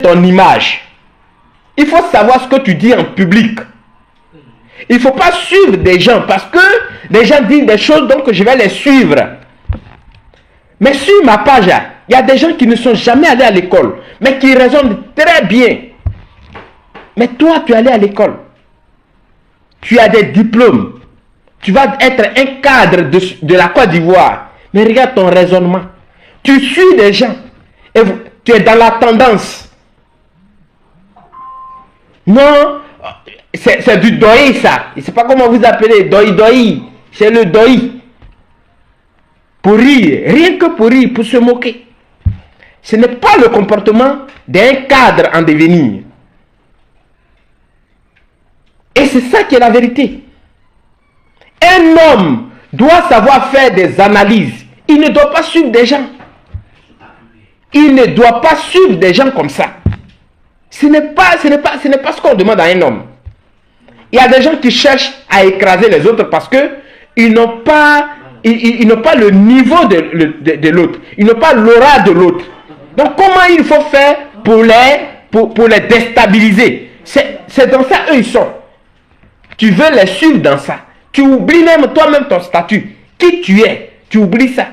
ton image. Il faut savoir ce que tu dis en public. Il ne faut pas suivre des gens parce que les gens disent des choses, donc je vais les suivre. Mais sur ma page, il y a des gens qui ne sont jamais allés à l'école, mais qui raisonnent très bien. Mais toi, tu es allé à l'école. Tu as des diplômes. Tu vas être un cadre de la Côte d'Ivoire. Mais regarde ton raisonnement. Tu suis des gens. Et tu es dans la tendance. Non, c'est du doi ça. Je ne sais pas comment vous appelez, doi. C'est le doi. Pour rire, rien que pour rire, pour se moquer. Ce n'est pas le comportement d'un cadre en devenir. Et c'est ça qui est la vérité. Un homme doit savoir faire des analyses. Il ne doit pas suivre des gens. Il ne doit pas suivre des gens comme ça. Ce n'est pas ce qu'on demande à un homme. Il y a des gens qui cherchent à écraser les autres parce qu'ils n'ont pas, le niveau de l'autre. Ils n'ont pas l'aura de l'autre. Donc comment il faut faire pour les déstabiliser? C'est dans ça eux ils sont. Tu veux les suivre dans ça. Tu oublies même toi-même ton statut. Qui tu es? Tu oublies ça.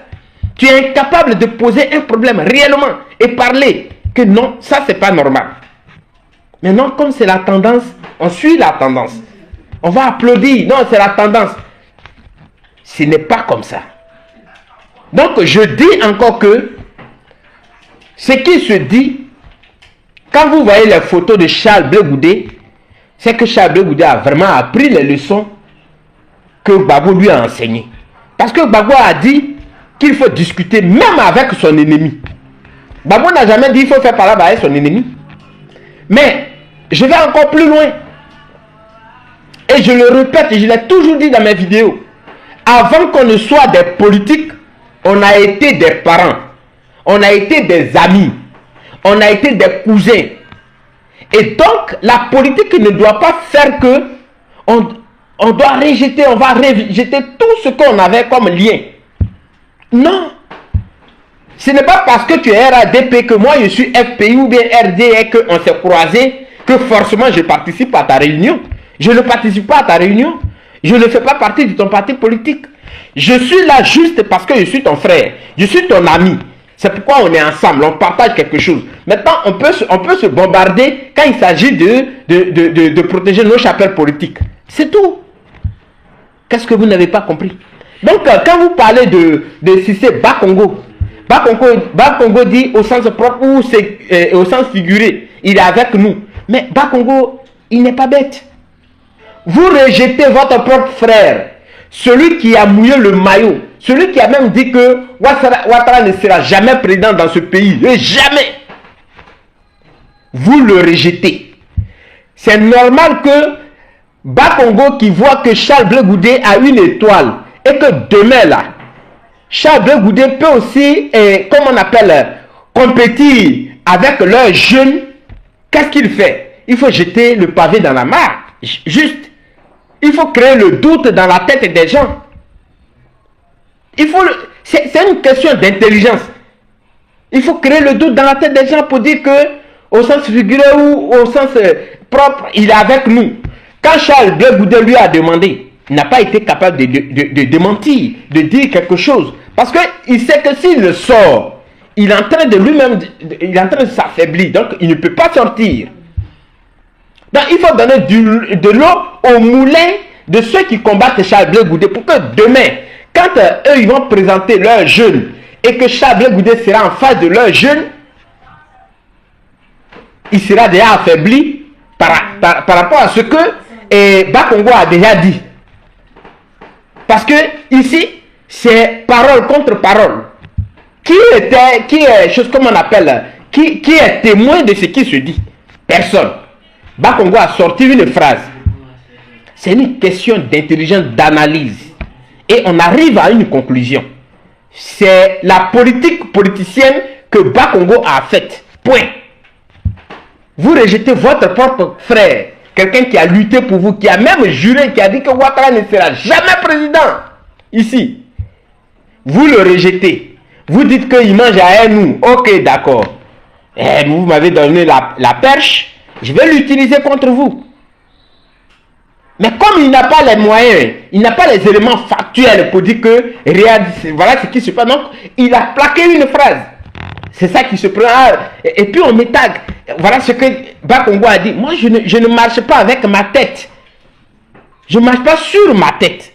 Tu es incapable de poser un problème réellement et parler que non, ça c'est pas normal. Maintenant, comme c'est la tendance, on suit la tendance. On va applaudir. Non, c'est la tendance. Ce n'est pas comme ça. Donc, je dis encore que ce qui se dit, quand vous voyez les photos de Charles Blé Goudé, c'est que Charles Blé Goudé a vraiment appris les leçons que Gbagbo lui a enseignées. Parce que Gbagbo a dit qu'il faut discuter même avec son ennemi. Gbagbo n'a jamais dit qu'il faut faire parler avec son ennemi. Mais je vais encore plus loin. Et je le répète, et je l'ai toujours dit dans mes vidéos. Avant qu'on ne soit des politiques, on a été des parents. On a été des amis. On a été des cousins. Et donc, la politique ne doit pas faire que on doit rejeter, on va rejeter tout ce qu'on avait comme lien. Non. Ce n'est pas parce que tu es RADP que moi je suis FPI ou bien RD qu'on s'est croisés que forcément je participe à ta réunion. Je ne participe pas à ta réunion. Je ne fais pas partie de ton parti politique. Je suis là juste parce que je suis ton frère. Je suis ton ami. C'est pourquoi on est ensemble, on partage quelque chose. Maintenant, on peut se bombarder quand il s'agit de protéger nos chapelles politiques. C'est tout. Qu'est-ce que vous n'avez pas compris? Donc, quand vous parlez de Cissé Bakongo, Bakongo dit au sens propre ou au sens figuré, il est avec nous. Mais Bakongo, il n'est pas bête. Vous rejetez votre propre frère, celui qui a mouillé le maillot, celui qui a même dit que Ouattara ne sera jamais président dans ce pays. Et jamais. Vous le rejetez. C'est normal que Bakongo qui voit que Charles Blé Goudé a une étoile et que demain là, Charles Blé Goudé peut aussi, comment on appelle, compétir avec leurs jeunes. Qu'est-ce qu'il fait? Il faut jeter le pavé dans la mare. Juste. Il faut créer le doute dans la tête des gens. C'est une question d'intelligence. Il faut créer le doute dans la tête des gens pour dire que, au sens figuré ou au sens propre, il est avec nous. Quand Charles Blé Goudé lui a demandé, il n'a pas été capable de démentir, de dire quelque chose. Parce qu'il sait que s'il le sort, il est en train de lui-même, il est en train de s'affaiblir. Donc, il ne peut pas sortir. Donc, il faut donner de l'eau au moulin de ceux qui combattent Charles Blé Goudé pour que demain, quand eux, ils vont présenter leurs jeunes et que Charles Blé Goudé sera en face de leurs jeunes, il sera déjà affaibli par rapport à ce que Bakongo a déjà dit. Parce que ici, c'est parole contre parole. Qui est, chose comme on appelle, qui est témoin de ce qui se dit? Personne. Bakongo a sorti une phrase. C'est une question d'intelligence, d'analyse. Et on arrive à une conclusion. C'est la politique politicienne que Bakongo a faite. Point. Vous rejetez votre propre frère. Quelqu'un qui a lutté pour vous, qui a même juré, qui a dit que Ouattara ne sera jamais président. Ici. Vous le rejetez. Vous dites qu'il mange à nous. Ok, d'accord. Vous m'avez donné la perche, je vais l'utiliser contre vous. Mais comme il n'a pas les moyens, il n'a pas les éléments factuels pour dire que voilà ce qui se passe, donc il a plaqué une phrase. C'est ça qui se prend. Et puis on me tag. Voilà ce que Bakongo a dit. Moi, je ne marche pas avec ma tête. Je ne marche pas sur ma tête.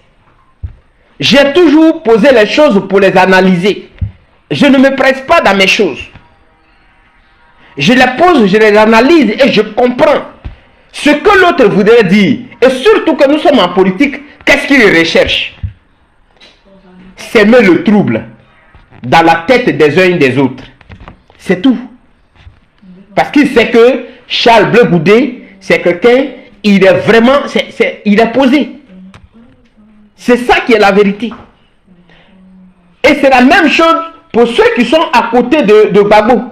J'ai toujours posé les choses pour les analyser. Je ne me presse pas dans mes choses. Je les pose, je les analyse et je comprends ce que l'autre voudrait dire. Et surtout que nous sommes en politique, qu'est-ce qu'il recherche? S'aimer le trouble dans la tête des uns et des autres. C'est tout. Parce qu'il sait que Charles Blé Goudé, c'est quelqu'un, il est vraiment, il est posé. C'est ça qui est la vérité. Et c'est la même chose pour ceux qui sont à côté de Gbagbo.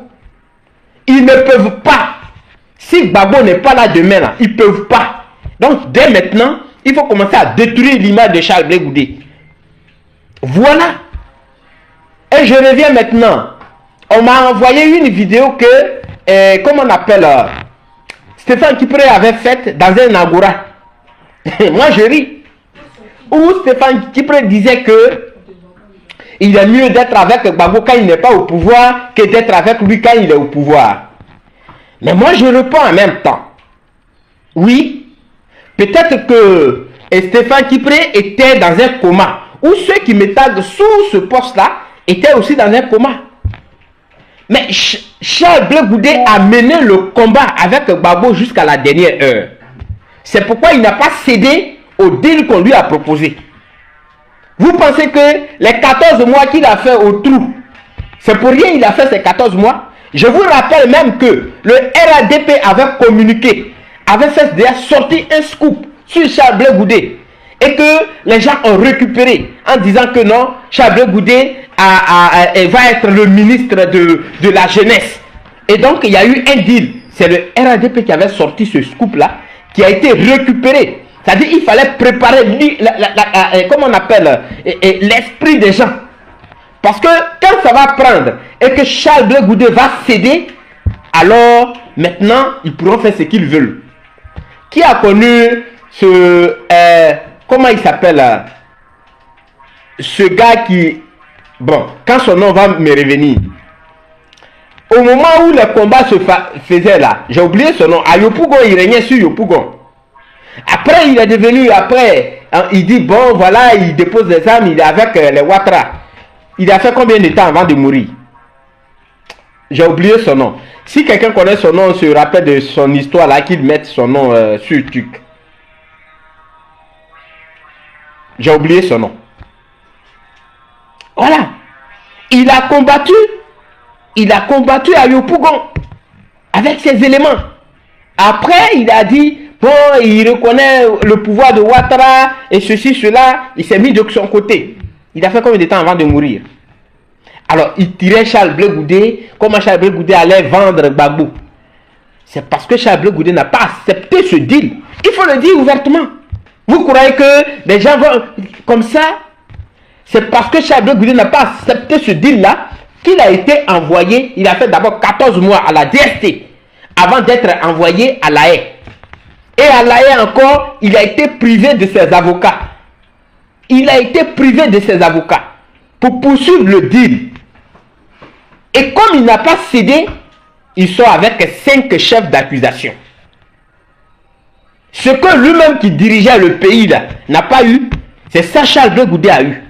Ils ne peuvent pas. Si Gbagbo n'est pas là demain, là, ils ne peuvent pas. Donc, dès maintenant, il faut commencer à détruire l'image de Charles Blé Goudé. Voilà. Et je reviens maintenant. On m'a envoyé une vidéo que, comment on appelle, Stéphane Kipré avait faite dans un agora. Moi, je ris. Où Stéphane Kipré disait que il est mieux d'être avec Gbagbo quand il n'est pas au pouvoir que d'être avec lui quand il est au pouvoir. Mais moi, je réponds en même temps. Oui, peut-être que Stéphane Kipré était dans un coma. Ou ceux qui me taguent sous ce poste-là étaient aussi dans un coma. Mais Charles Blé Goudé a mené le combat avec Gbagbo jusqu'à la dernière heure. C'est pourquoi il n'a pas cédé au deal qu'on lui a proposé. Vous pensez que les 14 mois qu'il a fait au trou, c'est pour rien il a fait ces 14 mois? Je vous rappelle même que le RADP avait communiqué, avait fait déjà sorti un scoop sur Charles Blé Goudé et que les gens ont récupéré en disant que non, Charles Blé Goudé va être le ministre de la jeunesse. Et donc il y a eu un deal. C'est le RADP qui avait sorti ce scoop-là, qui a été récupéré. C'est-à-dire qu'il fallait préparer, comment on appelle, l'esprit des gens. Parce que quand ça va prendre et que Charles Blé Goudé va céder, alors maintenant, ils pourront faire ce qu'ils veulent. Qui a connu ce... comment il s'appelle? Ce gars qui... Bon, quand son nom va me revenir. Au moment où le combat se faisait là, j'ai oublié son nom. À Yopougon, il régnait sur Yopougon. Après, il est devenu, il dit, bon, voilà, il dépose les armes, il est avec les Ouattara. Il a fait combien de temps avant de mourir? J'ai oublié son nom. Si quelqu'un connaît son nom, on se rappelle de son histoire là, qu'il mette son nom sur TUC. J'ai oublié son nom. Voilà. Il a combattu à Yopougon avec ses éléments. Après, il a dit, bon, il reconnaît le pouvoir de Ouattara et ceci, cela, il s'est mis de son côté. Il a fait combien de temps avant de mourir? Alors, il tirait Charles Blé Goudé, comment Charles Blé Goudé allait vendre Gbagbo. C'est parce que Charles Blé Goudé n'a pas accepté ce deal. Il faut le dire ouvertement. Vous croyez que les gens vont comme ça? C'est parce que Charles Blé Goudé n'a pas accepté ce deal-là qu'il a été envoyé. Il a fait d'abord 14 mois à la DST avant d'être envoyé à La Haye. Et à La Haye encore, il a été privé de ses avocats. Il a été privé de ses avocats pour poursuivre le deal. Et comme il n'a pas cédé, il sort avec 5 chefs d'accusation. Ce que lui-même qui dirigeait le pays là n'a pas eu, c'est ça Charles Blé Goudé a eu.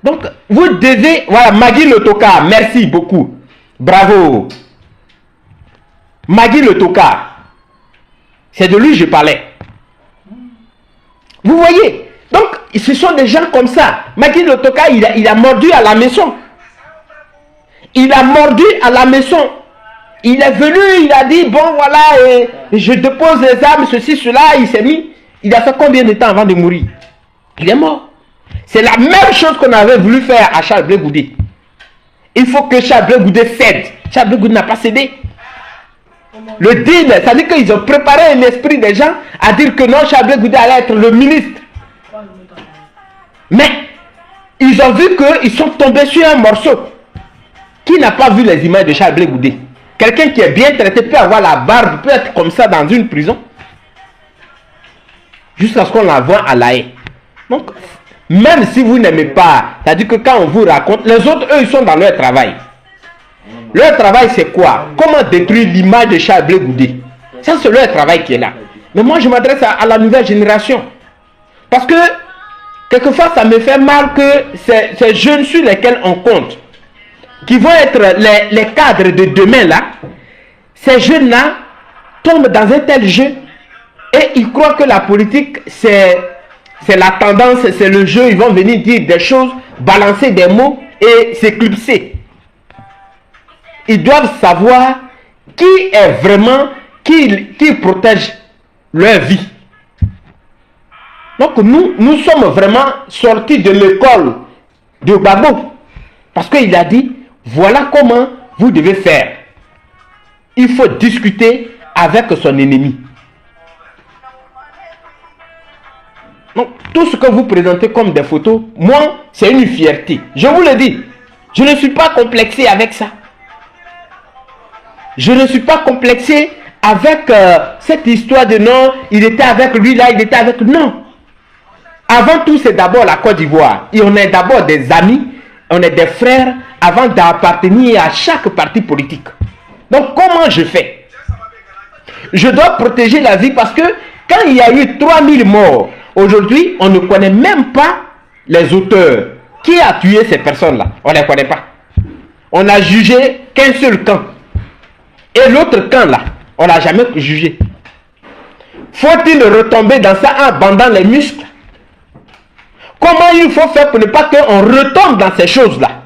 Donc, vous devez... Voilà, Magui Le Toka, merci beaucoup. Bravo. Magui Le Toka. C'est de lui que je parlais. Vous voyez? Donc, ce sont des gens comme ça. Magui Le Toka, il a mordu à la maison. Il a mordu à la maison. Il est venu, il a dit, bon, voilà, je dépose les armes, ceci, cela. Il s'est mis. Il a fait combien de temps avant de mourir? Il est mort. C'est la même chose qu'on avait voulu faire à Charles Blé Goudé. Il faut que Charles Blé Goudé cède. Charles Blé Goudé n'a pas cédé. Le deal, c'est-à-dire qu'ils ont préparé l'esprit des gens à dire que non, Charles Blé Goudé allait être le ministre. Mais ils ont vu qu'ils sont tombés sur un morceau. Qui n'a pas vu les images de Charles Blé Goudé? Quelqu'un qui est bien traité peut avoir la barbe, peut être comme ça dans une prison. Jusqu'à ce qu'on l'envoie à La Haye. Donc, même si vous n'aimez pas, c'est-à-dire que quand on vous raconte, les autres, eux, ils sont dans leur travail. Leur travail, c'est quoi? Comment détruire l'image de Charles Blé Goudé? Ça, c'est leur travail qui est là. Mais moi, je m'adresse à la nouvelle génération. Parce que, quelquefois, ça me fait mal que ces jeunes sur lesquels on compte, qui vont être les cadres de demain, là, ces jeunes-là tombent dans un tel jeu et ils croient que la politique, c'est la tendance, c'est le jeu. Ils vont venir dire des choses, balancer des mots et s'éclipser. Ils doivent savoir qui est vraiment, qui protège leur vie. Donc nous sommes vraiment sortis de l'école de Gbagbo. Parce qu'il a dit, voilà comment vous devez faire. Il faut discuter avec son ennemi. Donc, tout ce que vous présentez comme des photos, moi, c'est une fierté. Je vous le dis, je ne suis pas complexé avec ça. Je ne suis pas complexé avec cette histoire de non, il était avec lui là, il était avec... Non. Avant tout, c'est d'abord la Côte d'Ivoire. Et on est d'abord des amis, on est des frères, avant d'appartenir à chaque parti politique. Donc, comment je fais? Je dois protéger la vie parce que quand il y a eu 3000 morts, aujourd'hui, on ne connaît même pas les auteurs. Qui a tué ces personnes-là? On ne les connaît pas. On n'a jugé qu'un seul camp. Et l'autre camp, là, on n'a jamais jugé. Faut-il retomber dans ça en bandant les muscles? Comment il faut faire pour ne pas qu'on retombe dans ces choses-là?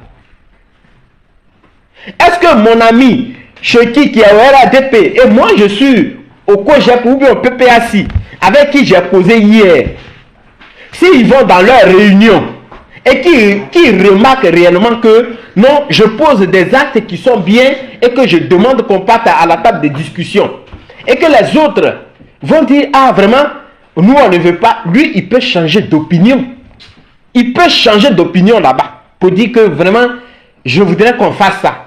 Est-ce que mon ami Cheki qui est au RADP et moi je suis au COGEP ou bien au PPAC avec qui j'ai posé hier, s'ils vont dans leur réunion et qui remarquent réellement que non, je pose des actes qui sont bien et que je demande qu'on parte à la table de discussion et que les autres vont dire ah vraiment nous on ne veut pas, lui il peut changer d'opinion. Il peut changer d'opinion là-bas pour dire que vraiment je voudrais qu'on fasse ça.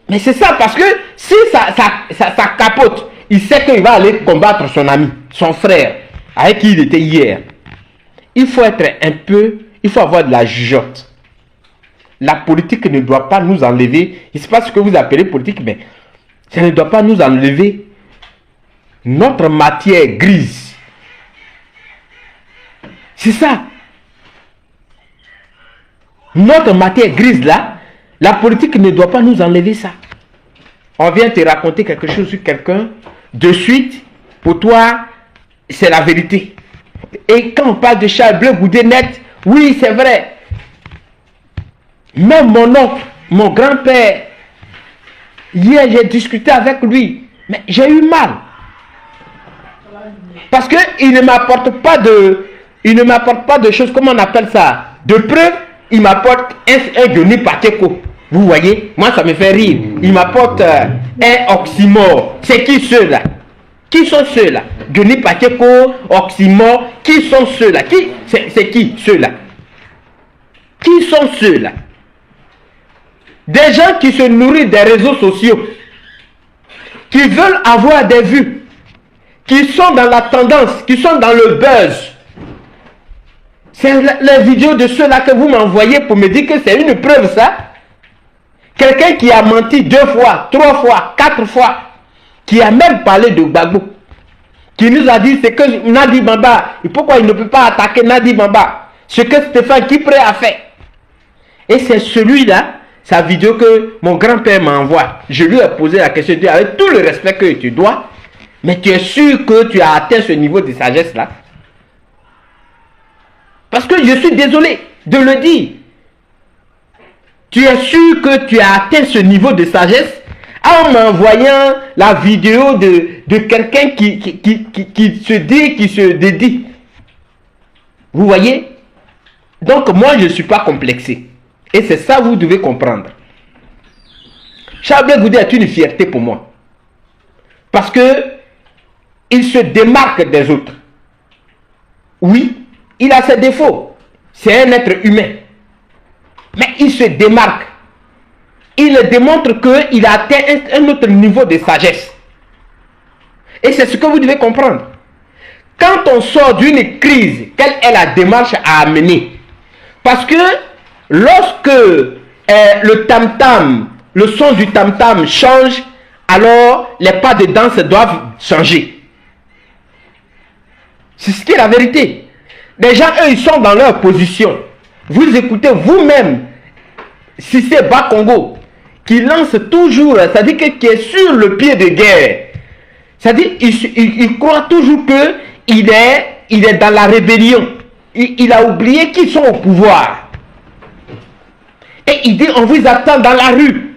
Mais c'est ça parce que si ça capote, il sait qu'il va aller combattre son ami, son frère, avec qui il était hier. Il faut être un peu, il faut avoir de la jugeote. La politique ne doit pas nous enlever, je ne sais pas ce que vous appelez politique, mais ça ne doit pas nous enlever notre matière grise. C'est ça. Notre matière grise là, la politique ne doit pas nous enlever ça. On vient te raconter quelque chose sur quelqu'un, de suite, pour toi, c'est la vérité. Et quand on parle de Charles Blé Goudé net, oui, c'est vrai. Même mon oncle, mon grand-père, hier j'ai discuté avec lui, mais j'ai eu mal. Parce qu'il ne m'apporte pas de choses, comment on appelle ça, de preuves. Il m'apporte un Johnny Pacheco. Vous voyez, moi ça me fait rire. Il m'apporte un oxymore. C'est qui ceux-là? Qui sont ceux-là? Johnny Pacheco, oxymore. Qui sont ceux-là? C'est qui ceux-là? Qui sont ceux-là? Des gens qui se nourrissent des réseaux sociaux, qui veulent avoir des vues, qui sont dans la tendance, qui sont dans le buzz. C'est les vidéos de ceux-là que vous m'envoyez pour me dire que c'est une preuve, ça. Quelqu'un qui a menti 2 fois, 3 fois, 4 fois, qui a même parlé de Gbagbo, qui nous a dit c'est que Nadi Bamba, pourquoi il ne peut pas attaquer Nadi Bamba, ce que Stéphane Kipré a fait. Et c'est celui-là, sa vidéo que mon grand-père m'envoie. Je lui ai posé la question, avec tout le respect que tu dois, mais tu es sûr que tu as atteint ce niveau de sagesse-là? Parce que je suis désolé de le dire. Tu es sûr que tu as atteint ce niveau de sagesse en m'envoyant la vidéo de quelqu'un qui se dit, qui se dédie. Vous voyez? Donc moi je ne suis pas complexé. Et c'est ça que vous devez comprendre. Charles Blé Goudé est une fierté pour moi. Parce que il se démarque des autres. Oui, il a ses défauts. C'est un être humain. Mais il se démarque. Il démontre qu'il a atteint un autre niveau de sagesse. Et c'est ce que vous devez comprendre. Quand on sort d'une crise, quelle est la démarche à amener? Parce que lorsque le tam-tam, le son du tam-tam change, alors les pas de danse doivent changer. C'est ce qui est la vérité. Les gens, eux, ils sont dans leur position. Vous écoutez vous-même, si c'est Bas Congo, qui lance toujours, c'est-à-dire qui est sur le pied de guerre. C'est-à-dire il croit toujours qu'il est dans la rébellion. Il a oublié qu'ils sont au pouvoir. Et il dit, on vous attend dans la rue.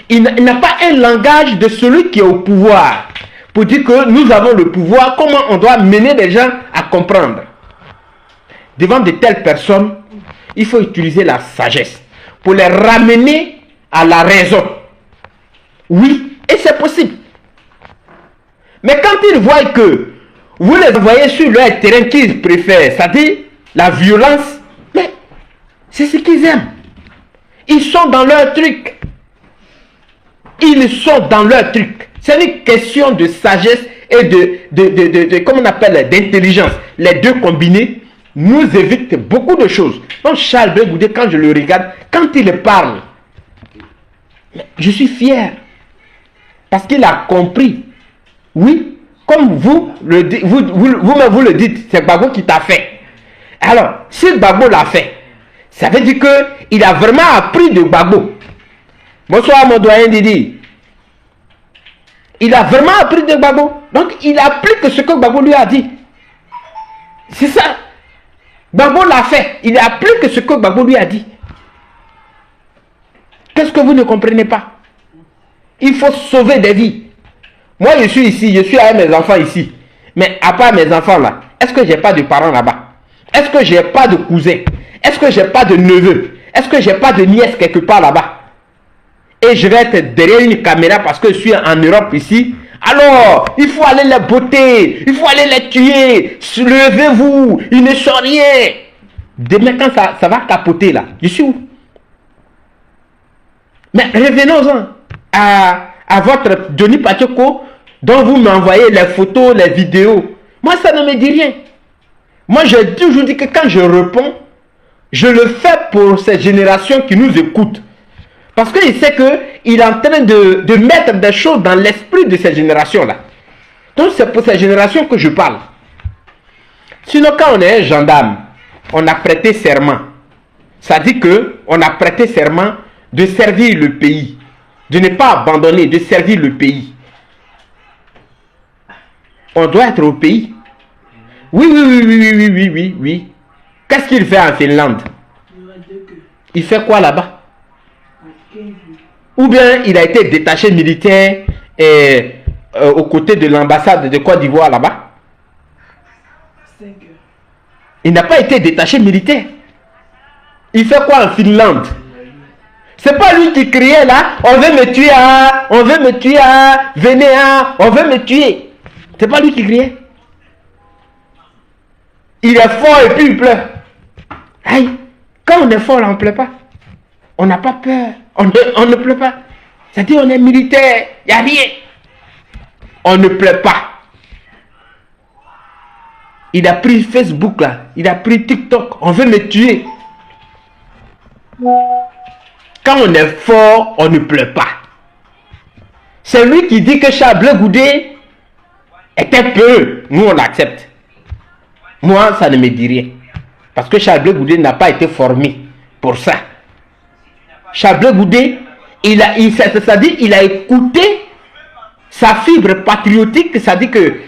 Il n'a pas un langage de celui qui est au pouvoir. Pour dire que nous avons le pouvoir, comment on doit mener les gens à comprendre. Devant de telles personnes, il faut utiliser la sagesse pour les ramener à la raison. Oui, et c'est possible. Mais quand ils voient que vous les envoyez sur leur terrain qu'ils préfèrent, c'est-à-dire la violence, mais c'est ce qu'ils aiment. Ils sont dans leur truc. Ils sont dans leur truc. C'est une question de sagesse et de comment on appelle, d'intelligence. Les deux combinés nous évitent beaucoup de choses. Donc Charles Blé Goudé, quand je le regarde, quand il parle, je suis fier. Parce qu'il a compris. Oui, comme vous le dites, vous le dites, c'est Gbagbo qui t'a fait. Alors, si Gbagbo l'a fait, ça veut dire qu'il a vraiment appris de Gbagbo. Bonsoir mon doyen Didi. Il a vraiment appris de Gbagbo. Donc il applique ce que Gbagbo lui a dit. C'est ça. Gbagbo l'a fait. Il applique ce que Gbagbo lui a dit. Qu'est-ce que vous ne comprenez pas? Il faut sauver des vies. Moi je suis ici, je suis avec mes enfants ici. Mais à part mes enfants là, est-ce que j'ai pas de parents là-bas? Est-ce que j'ai pas de cousins? Est-ce que j'ai pas de neveux? Est-ce que j'ai pas de nièces quelque part là-bas? Et je vais être derrière une caméra parce que je suis en Europe ici. Alors, il faut aller les botter, il faut aller les tuer. Levez-vous, ils ne sont rien. Demain, quand ça va capoter là, je suis où? Mais revenons-en à votre Denis Pachoko, dont vous m'envoyez les photos, les vidéos. Moi, ça ne me dit rien. Moi, j'ai toujours dit que quand je réponds, je le fais pour ces générations qui nous écoutent. Parce qu'il sait qu'il est en train de mettre des choses dans l'esprit de ces générations-là. Donc c'est pour ces générations que je parle. Sinon, quand on est un gendarme, on a prêté serment. Ça dit qu'on a prêté serment de servir le pays. De ne pas abandonner, de servir le pays. On doit être au pays. Oui. Qu'est-ce qu'il fait en Finlande? Il fait quoi là-bas? Ou bien il a été détaché militaire aux côtés de l'ambassade de Côte d'Ivoire là-bas. Il n'a pas été détaché militaire. Il fait quoi en Finlande? C'est pas lui qui criait là, on veut me tuer, on veut me tuer, venez, on veut me tuer. C'est pas lui qui criait. Il est fort et puis il pleure. Aïe, quand on est fort là, on ne pleure pas. On n'a pas peur. On ne pleure pas. C'est-à-dire on est militaire. Il n'y a rien. On ne pleure pas. Il a pris Facebook là. Il a pris TikTok. On veut me tuer. Quand on est fort, on ne pleure pas. C'est lui qui dit que Charles Blé Goudé était peu. Nous on l'accepte. Moi ça ne me dit rien. Parce que Charles Blé Goudé n'a pas été formé pour ça. Charles Blé Goudé, il a écouté sa fibre patriotique, c'est-à-dire que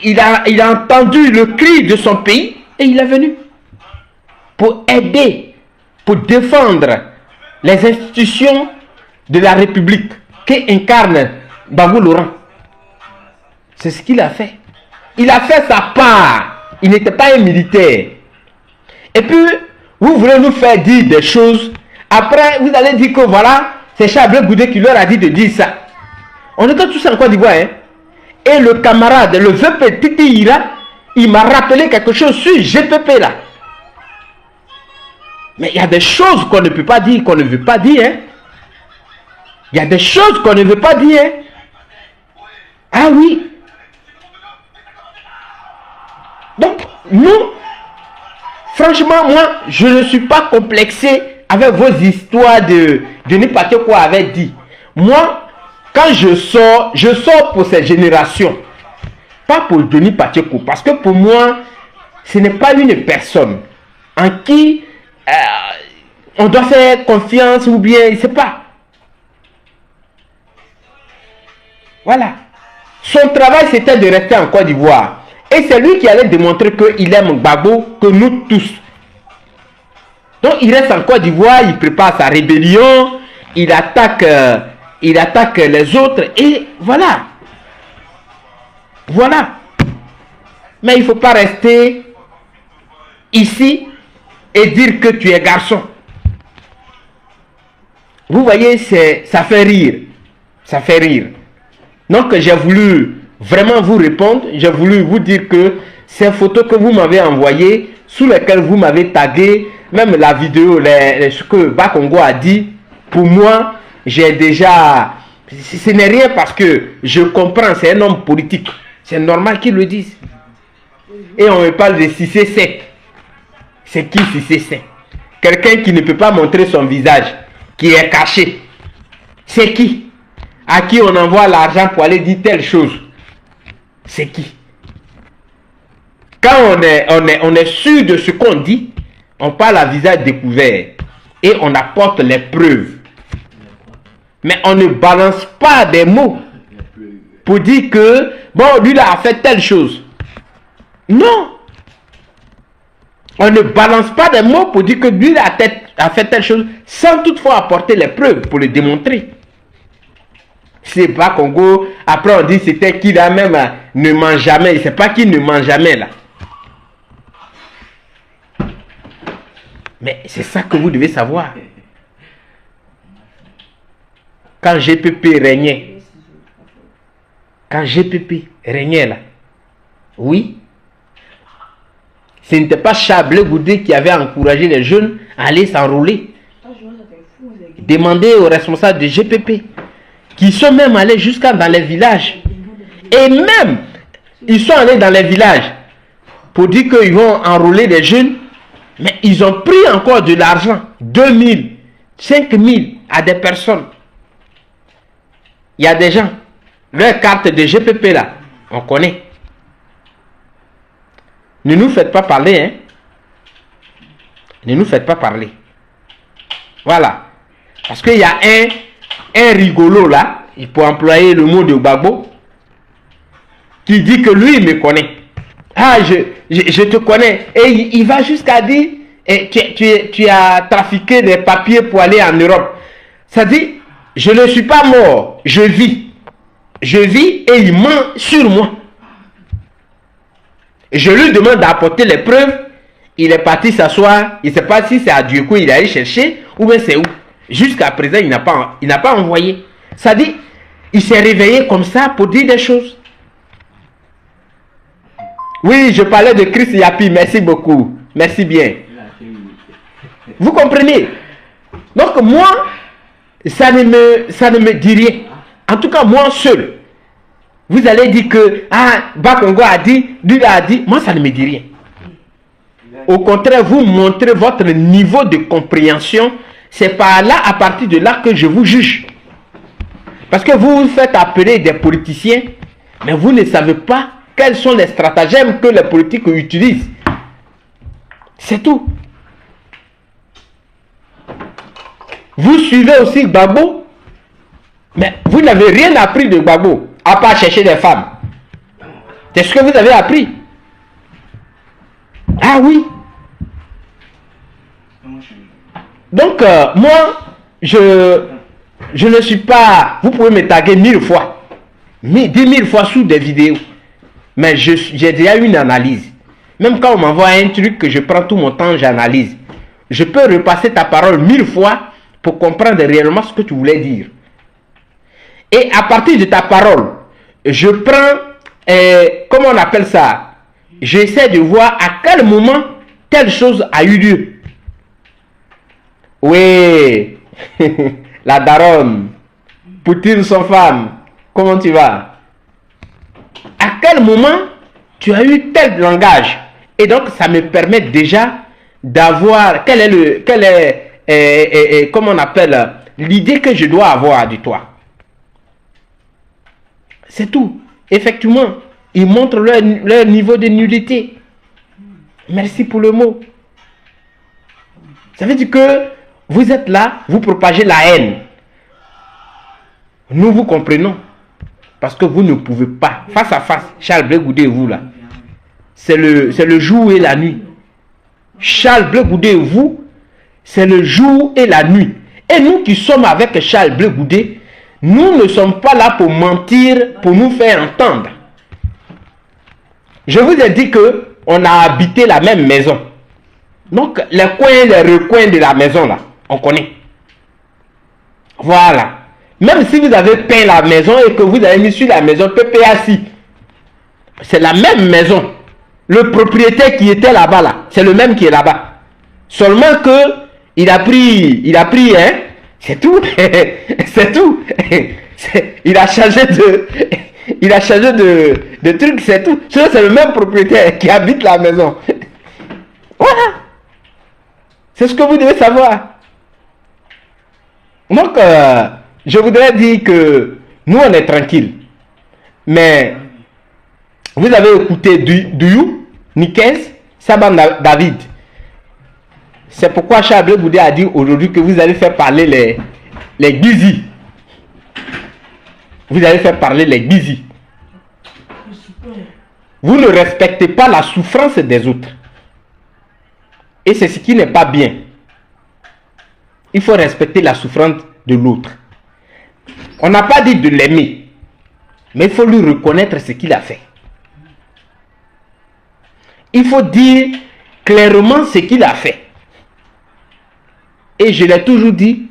il a entendu le cri de son pays et il est venu pour aider, pour défendre les institutions de la République qu'incarne Gbagbo Laurent. C'est ce qu'il a fait. Il a fait sa part. Il n'était pas un militaire. Et puis, vous voulez nous faire dire des choses. Après, vous allez dire que voilà, c'est Charles Blé Goudé qui leur a dit de dire ça. On était tous en Côte d'Ivoire. Hein? Et le camarade, le VP Titi Ira, il m'a rappelé quelque chose sur GPP là. Mais il y a des choses qu'on ne peut pas dire, qu'on ne veut pas dire. Hein. Il y a des choses qu'on ne veut pas dire. Hein. Ah oui. Donc, nous, franchement, moi, je ne suis pas complexé avec vos histoires de Denis Pacheco avait dit. Moi, quand je sors pour cette génération. Pas pour Denis Pacheco. Parce que pour moi, ce n'est pas une personne en qui on doit faire confiance ou bien, je ne sais pas. Voilà. Son travail, c'était de rester en Côte d'Ivoire. Et c'est lui qui allait démontrer qu'il aime Gbagbo, que nous tous. Donc, il reste en Côte d'Ivoire, il prépare sa rébellion, il attaque les autres, et voilà. Voilà. Mais il ne faut pas rester ici et dire que tu es garçon. Vous voyez, ça fait rire. Ça fait rire. Donc, j'ai voulu vraiment vous répondre. J'ai voulu vous dire que ces photos que vous m'avez envoyées, sous lesquelles vous m'avez tagué, même la vidéo, ce que Bakongo a dit, pour moi, j'ai déjà... Ce n'est rien parce que je comprends, c'est un homme politique. C'est normal qu'il le dise. Et on me parle de Cissé Seck. C'est qui Cissé Seck? Quelqu'un qui ne peut pas montrer son visage, qui est caché. C'est qui? À qui on envoie l'argent pour aller dire telle chose? C'est qui? Quand on est sûr de ce qu'on dit, on parle à visage découvert et on apporte les preuves. Mais on ne balance pas des mots pour dire que, bon, lui là a fait telle chose. Non. On ne balance pas des mots pour dire que lui là a fait telle chose sans toutefois apporter les preuves pour le démontrer. C'est pas Congo. Après on dit c'était qui là même ne mange jamais. C'est pas qui ne mange jamais là. Mais c'est ça que vous devez savoir. Quand GPP régnait. Quand GPP régnait là. Oui. Ce n'était pas Chablé Goudé qui avait encouragé les jeunes à aller s'enrôler. Demandez aux responsables de GPP. Qui sont même allés jusqu'à dans les villages. Et même, ils sont allés dans les villages pour dire qu'ils vont enrôler les jeunes. Mais ils ont pris encore de l'argent. 2000, 5000 à des personnes. Il y a des gens. Leur carte de GPP là, on connaît. Ne nous faites pas parler. Hein? Ne nous faites pas parler. Voilà. Parce qu'il y a un rigolo là, il peut employer le mot de Gbagbo, qui dit que lui, il me connaît. Ah, je te connais. Et il va jusqu'à dire, tu as trafiqué des papiers pour aller en Europe. Ça dit, je ne suis pas mort, je vis. Je vis et il ment sur moi. Je lui demande d'apporter les preuves. Il est parti s'asseoir. Il ne sait pas si c'est à Dieukou il est allé chercher ou bien c'est où. Jusqu'à présent, il n'a pas envoyé. Ça dit, il s'est réveillé comme ça pour dire des choses. Oui, je parlais de Chris Yapi. Merci beaucoup. Merci bien. Vous comprenez? Donc moi, ça ne me dit rien. En tout cas, moi seul. Vous allez dire que Bakongo a dit, lui a dit. Moi, ça ne me dit rien. Au contraire, vous montrez votre niveau de compréhension. C'est par là, à partir de là, que je vous juge. Parce que vous vous faites appeler des politiciens, mais vous ne savez pas quels sont les stratagèmes que les politiques utilisent. C'est tout. Vous suivez aussi Gbagbo, mais vous n'avez rien appris de Gbagbo, à part chercher des femmes. C'est ce que vous avez appris. Ah oui. Donc, moi, je ne suis pas... Vous pouvez me taguer 1000 fois. 10 000 fois sous des vidéos. Mais j'ai déjà une analyse. Même quand on m'envoie un truc que je prends tout mon temps, j'analyse. Je peux repasser ta parole 1000 fois pour comprendre réellement ce que tu voulais dire. Et à partir de ta parole, je prends... comment on appelle ça? J'essaie de voir à quel moment telle chose a eu lieu. Oui, la daronne, Poutine son femme, comment tu vas? À quel moment tu as eu tel langage? Et donc ça me permet déjà d'avoir, comment on appelle, l'idée que je dois avoir de toi. C'est tout. Effectivement, ils montrent leur niveau de nullité. Merci pour le mot. Ça veut dire que vous êtes là, vous propagez la haine. Nous vous comprenons. Parce que vous ne pouvez pas, face à face, Charles Blé Goudé et vous là, c'est le jour et la nuit. Charles Blé Goudé et vous, c'est le jour et la nuit. Et nous qui sommes avec Charles Blé Goudé, nous ne sommes pas là pour mentir, pour nous faire entendre. Je vous ai dit que on a habité la même maison. Donc, les coins, les recoins de la maison, là, on connaît. Voilà. Même si vous avez peint la maison et que vous avez mis sur la maison PPAC, c'est la même maison. Le propriétaire qui était là-bas, là, c'est le même qui est là-bas. Seulement que il a pris, hein, c'est tout. C'est tout. Il a changé de truc, c'est tout. C'est le même propriétaire qui habite la maison. Voilà. C'est ce que vous devez savoir. Donc, je voudrais dire que nous, on est tranquille. Mais, vous avez écouté Duyou, Nikes, Saban David. C'est pourquoi Charles Blé Goudé a dit aujourd'hui que vous allez faire parler les Gizi. Vous allez faire parler les Gizi. Vous ne respectez pas la souffrance des autres. Et c'est ce qui n'est pas bien. Il faut respecter la souffrance de l'autre. On n'a pas dit de l'aimer, mais il faut lui reconnaître ce qu'il a fait. Il faut dire clairement ce qu'il a fait. Et je l'ai toujours dit,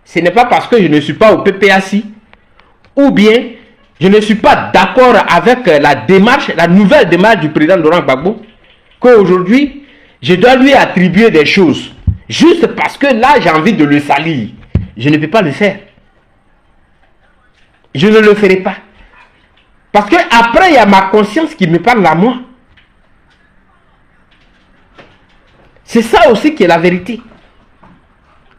ce n'est pas parce que je ne suis pas au PPAC, ou bien je ne suis pas d'accord avec la démarche, la nouvelle démarche du président Laurent Gbagbo, qu'aujourd'hui, je dois lui attribuer des choses. Juste parce que là, j'ai envie de le salir. Je ne peux pas le faire. Je ne le ferai pas. Parce que après, il y a ma conscience qui me parle à moi. C'est ça aussi qui est la vérité.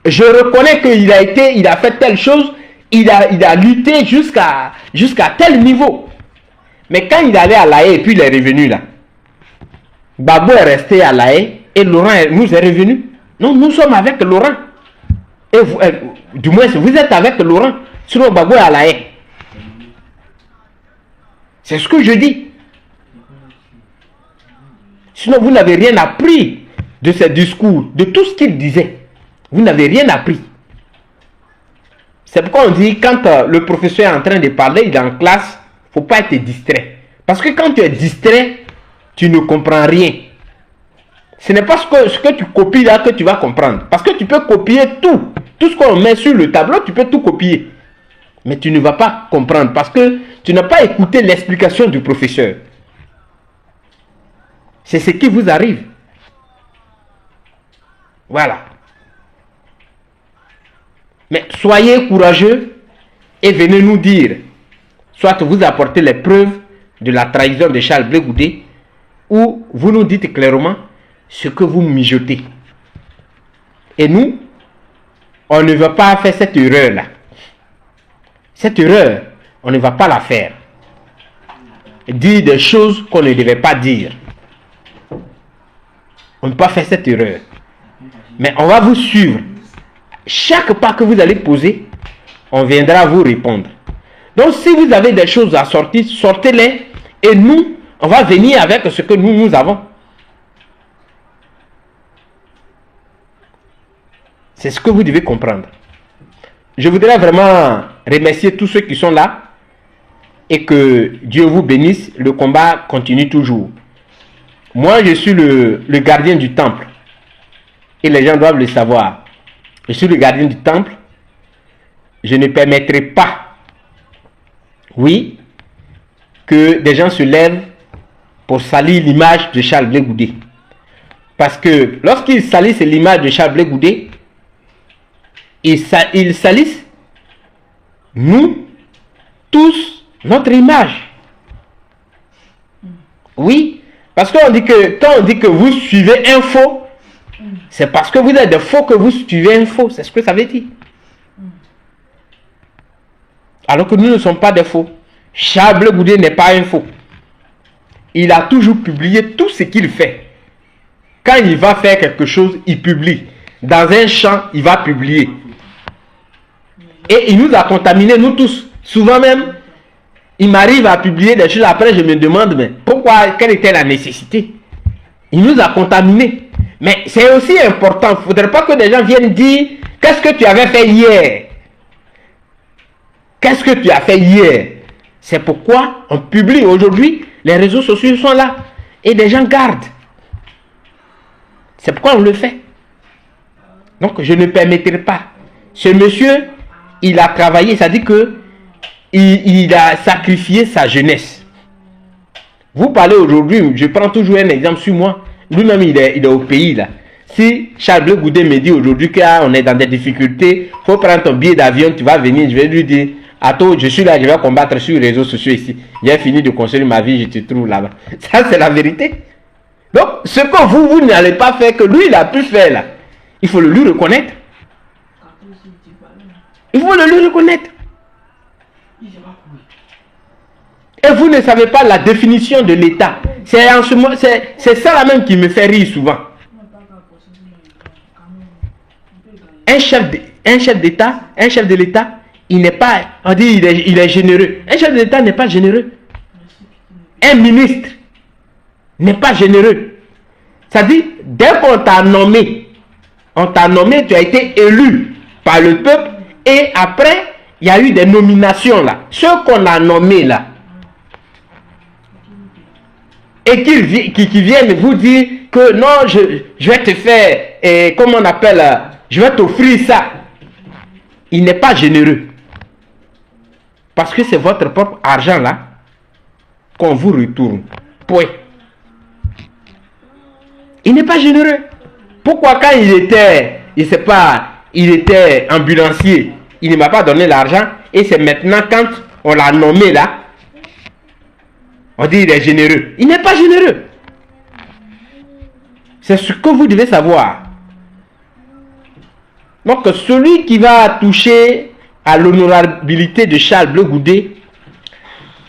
Je reconnais qu'il a fait telle chose, il a lutté jusqu'à tel niveau. Mais quand il allait à La Haye et puis il est revenu là, Gbagbo est resté à La Haye et Laurent nous est revenu. Non, nous sommes avec Laurent. Et vous, du moins, vous êtes avec Laurent. Sinon, Gbagbo est à La Haye. C'est ce que je dis. Sinon, vous n'avez rien appris de ses discours, de tout ce qu'il disait. Vous n'avez rien appris. C'est pourquoi on dit, quand le professeur est en train de parler, il est en classe, il ne faut pas être distrait. Parce que quand tu es distrait, tu ne comprends rien. Ce n'est pas ce que tu copies là que tu vas comprendre. Parce que tu peux copier tout. Tout ce qu'on met sur le tableau, tu peux tout copier. Mais tu ne vas pas comprendre parce que tu n'as pas écouté l'explication du professeur. C'est ce qui vous arrive. Voilà. Mais soyez courageux et venez nous dire, soit vous apportez les preuves de la trahison de Charles Blé Goudé, ou vous nous dites clairement ce que vous mijotez. Et nous, on ne va pas faire cette erreur-là. Cette erreur, on ne va pas la faire. Dire des choses qu'on ne devait pas dire. On ne peut pas faire cette erreur. Mais on va vous suivre. Chaque pas que vous allez poser, on viendra vous répondre. Donc si vous avez des choses à sortir, sortez-les. Et nous, on va venir avec ce que nous avons. C'est ce que vous devez comprendre. Je voudrais vraiment remercier tous ceux qui sont là. Et que Dieu vous bénisse. Le combat continue toujours. Moi, je suis le gardien du temple. Et les gens doivent le savoir. Je suis le gardien du temple. Je ne permettrai pas, oui, que des gens se lèvent pour salir l'image de Charles Blé Goudé. Parce que lorsqu'ils salissent l'image de Charles Blé Goudé, ils salissent, nous, tous, notre image. Oui, parce qu'on dit que, quand on dit que vous suivez un faux, c'est parce que vous êtes des faux que vous suivez un faux. C'est ce que ça veut dire. Alors que nous ne sommes pas des faux. Charles Blé Goudé n'est pas un faux. Il a toujours publié tout ce qu'il fait. Quand il va faire quelque chose, il publie. Dans un champ, il va publier. Et il nous a contaminés, nous tous. Souvent même, il m'arrive à publier des choses. Après, je me demande, mais pourquoi, quelle était la nécessité? Il nous a contaminés. Mais c'est aussi important. Il ne faudrait pas que des gens viennent dire, qu'est-ce que tu avais fait hier? Qu'est-ce que tu as fait hier? C'est pourquoi on publie aujourd'hui. Les réseaux sociaux sont là. Et des gens gardent. C'est pourquoi on le fait. Donc, je ne permettrai pas. Ce monsieur, il a travaillé, ça dit que il a sacrifié sa jeunesse. Vous parlez aujourd'hui, je prends toujours un exemple sur moi. Lui-même, il est au pays là. Si Charles Blé Goudé me dit aujourd'hui qu'on est dans des difficultés, il faut prendre ton billet d'avion, tu vas venir, je vais lui dire, attends, je suis là, je vais combattre sur les réseaux sociaux ici. J'ai fini de construire ma vie, je te trouve là-bas. Ça, c'est la vérité. Donc, ce que vous n'allez pas faire, que lui, il a pu faire là, il faut le lui reconnaître. Il faut le lui reconnaître. Et vous ne savez pas la définition de l'État. C'est ça là même qui me fait rire souvent. Un chef d'État, un chef de l'État, il n'est pas, on dit il est généreux. Un chef de l'État n'est pas généreux. Un ministre n'est pas généreux. Ça dit, dès qu'on t'a nommé, tu as été élu par le peuple et après, il y a eu des nominations là. Ceux qu'on a nommés là, et qui viennent vous dire que non, je vais te faire, comment on appelle, je vais t'offrir ça. Il n'est pas généreux. Parce que c'est votre propre argent là qu'on vous retourne. Point. Il n'est pas généreux. Pourquoi quand il était, il était ambulancier, il ne m'a pas donné l'argent et c'est maintenant quand on l'a nommé là, on dit qu'il est généreux. Il n'est pas généreux. C'est ce que vous devez savoir. Donc celui qui va toucher à l'honorabilité de Charles Blé Goudé,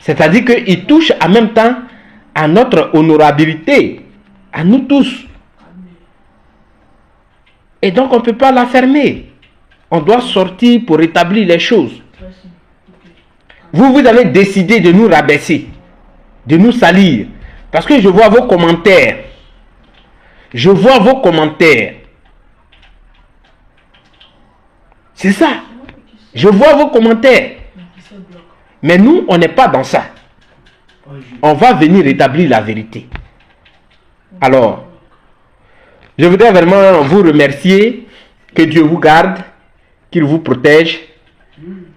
c'est-à-dire qu'il touche en même temps à notre honorabilité, à nous tous. Et donc on ne peut pas la fermer. On doit sortir pour rétablir les choses. Vous avez décidé de nous rabaisser, de nous salir. Parce que je vois vos commentaires. Je vois vos commentaires. C'est ça. Je vois vos commentaires. Mais nous, on n'est pas dans ça. On va venir rétablir la vérité. Alors, je voudrais vraiment vous remercier. Que Dieu vous garde, qu'il vous protège.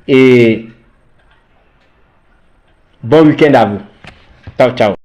Et bon week-end à vous. Ciao, ciao.